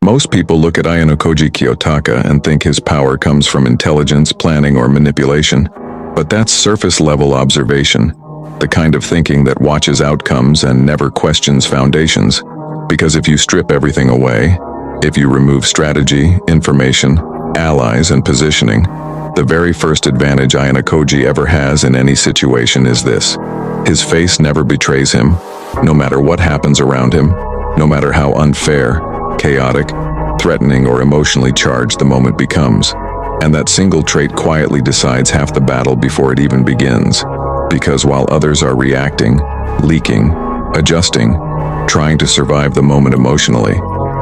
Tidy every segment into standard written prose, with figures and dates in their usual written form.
Most people look at Ayanokoji Kiyotaka and think his power comes from intelligence, planning, or manipulation. But that's surface-level observation, the kind of thinking that watches outcomes and never questions foundations. Because if you strip everything away, if you remove strategy, information, allies, and positioning, the very first advantage Ayanokoji ever has in any situation is this: his face never betrays him, no matter what happens around him, no matter how unfair, chaotic, threatening, or emotionally charged the moment becomes. And that single trait quietly decides half the battle before it even begins. Because while others are reacting, leaking, adjusting, trying to survive the moment emotionally,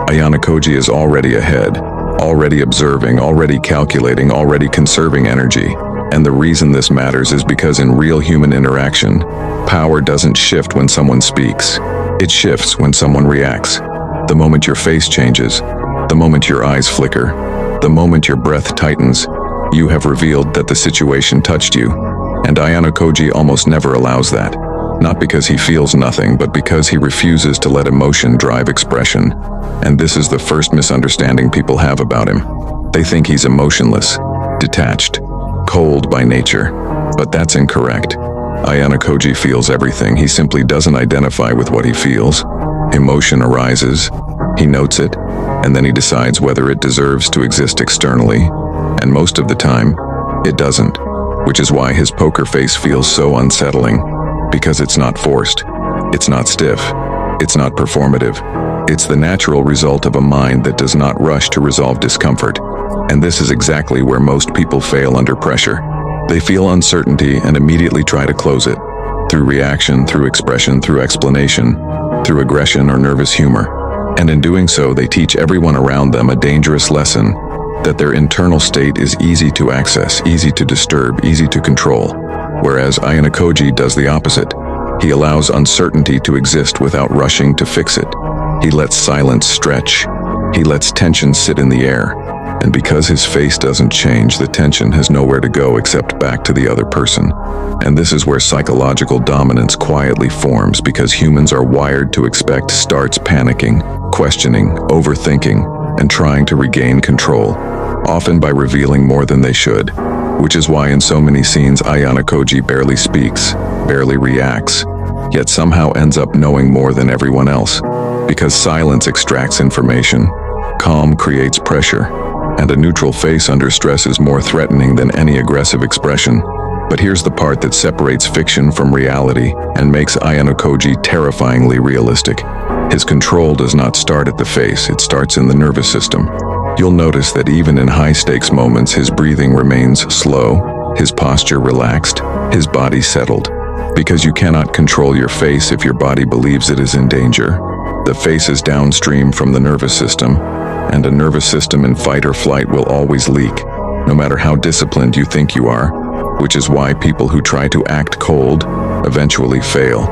Ayanokoji is already ahead, already observing, already calculating, already conserving energy. And the reason this matters is because in real human interaction, power doesn't shift when someone speaks. It shifts when someone reacts. The moment your face changes, the moment your eyes flicker, the moment your breath tightens, you have revealed that the situation touched you. And Ayanokoji almost never allows that. Not because he feels nothing, but because he refuses to let emotion drive expression. And this is the first misunderstanding people have about him. They think he's emotionless, detached, cold by nature. But that's incorrect. Ayanokoji feels everything. He simply doesn't identify with what he feels. Emotion arises, he notes it, and then he decides whether it deserves to exist externally. And most of the time, it doesn't. Which is why his poker face feels so unsettling. Because it's not forced, it's not stiff, it's not performative. It's the natural result of a mind that does not rush to resolve discomfort. And this is exactly where most people fail under pressure. They feel uncertainty and immediately try to close it. Through reaction, through expression, through explanation, through aggression or nervous humor. And in doing so, they teach everyone around them a dangerous lesson: that their internal state is easy to access, easy to disturb, easy to control. Whereas Ayanokoji does the opposite. He allows uncertainty to exist without rushing to fix it. He lets silence stretch. He lets tension sit in the air. And because his face doesn't change, the tension has nowhere to go except back to the other person. And this is where psychological dominance quietly forms, because humans are wired to expect starts panicking, questioning, overthinking, and trying to regain control, often by revealing more than they should. Which is why in so many scenes Ayanokoji barely speaks, barely reacts, yet somehow ends up knowing more than everyone else. Because silence extracts information, calm creates pressure, and a neutral face under stress is more threatening than any aggressive expression. But here's the part that separates fiction from reality and makes Ayanokoji terrifyingly realistic. His control does not start at the face, it starts in the nervous system. You'll notice that even in high-stakes moments, his breathing remains slow, his posture relaxed, his body settled. Because you cannot control your face if your body believes it is in danger. The face is downstream from the nervous system, and a nervous system in fight or flight will always leak, no matter how disciplined you think you are, which is why people who try to act cold eventually fail.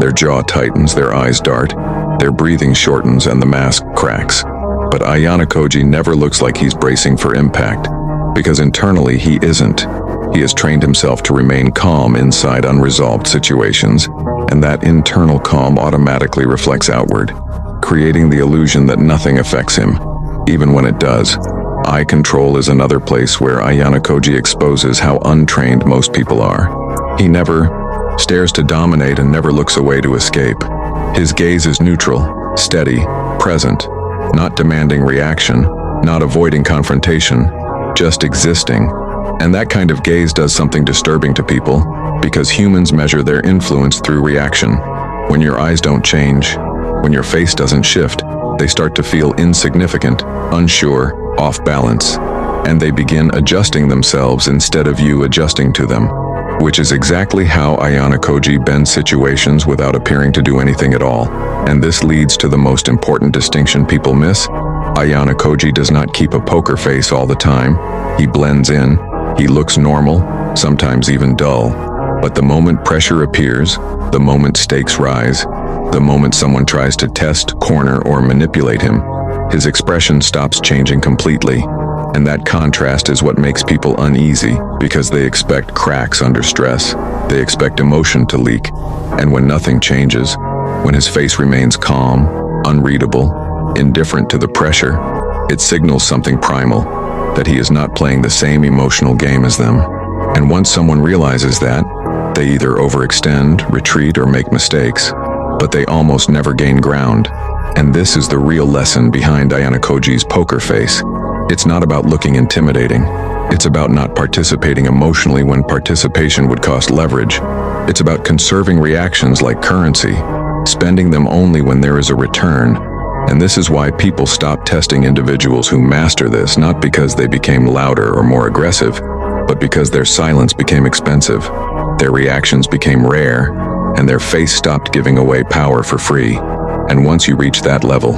Their jaw tightens, their eyes dart, their breathing shortens, and the mask cracks. But Ayanokoji never looks like he's bracing for impact, because internally he isn't. He has trained himself to remain calm inside unresolved situations, and that internal calm automatically reflects outward, creating the illusion that nothing affects him, even when it does. Eye control is another place where Ayanokoji exposes how untrained most people are. He never stares to dominate and never looks away to escape. His gaze is neutral, steady, present, not demanding reaction, not avoiding confrontation, just existing. And that kind of gaze does something disturbing to people, because humans measure their influence through reaction. When your eyes don't change, when your face doesn't shift, they start to feel insignificant, unsure, off balance, and they begin adjusting themselves instead of you adjusting to them. Which is exactly how Ayanokoji bends situations without appearing to do anything at all. And this leads to the most important distinction people miss. Ayanokoji does not keep a poker face all the time. He blends in, he looks normal, sometimes even dull. But the moment pressure appears, the moment stakes rise, the moment someone tries to test, corner, or manipulate him, his expression stops changing completely. And that contrast is what makes people uneasy, because they expect cracks under stress. They expect emotion to leak. And when nothing changes, when his face remains calm, unreadable, indifferent to the pressure, It signals something primal, that he is not playing the same emotional game as them. And once someone realizes that, they either overextend, retreat, or make mistakes, but they almost never gain ground. And this is the real lesson behind Ayanokoji's poker face. It's not about looking intimidating. It's about not participating emotionally when participation would cost leverage. It's about conserving reactions like currency, spending them only when there is a return. And this is why people stop testing individuals who master this, not because they became louder or more aggressive, but because their silence became expensive, their reactions became rare, and their face stopped giving away power for free. And once you reach that level,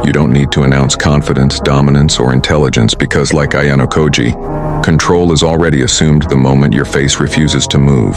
you don't need to announce confidence, dominance, or intelligence because, like Ayanokoji, control is already assumed the moment your face refuses to move.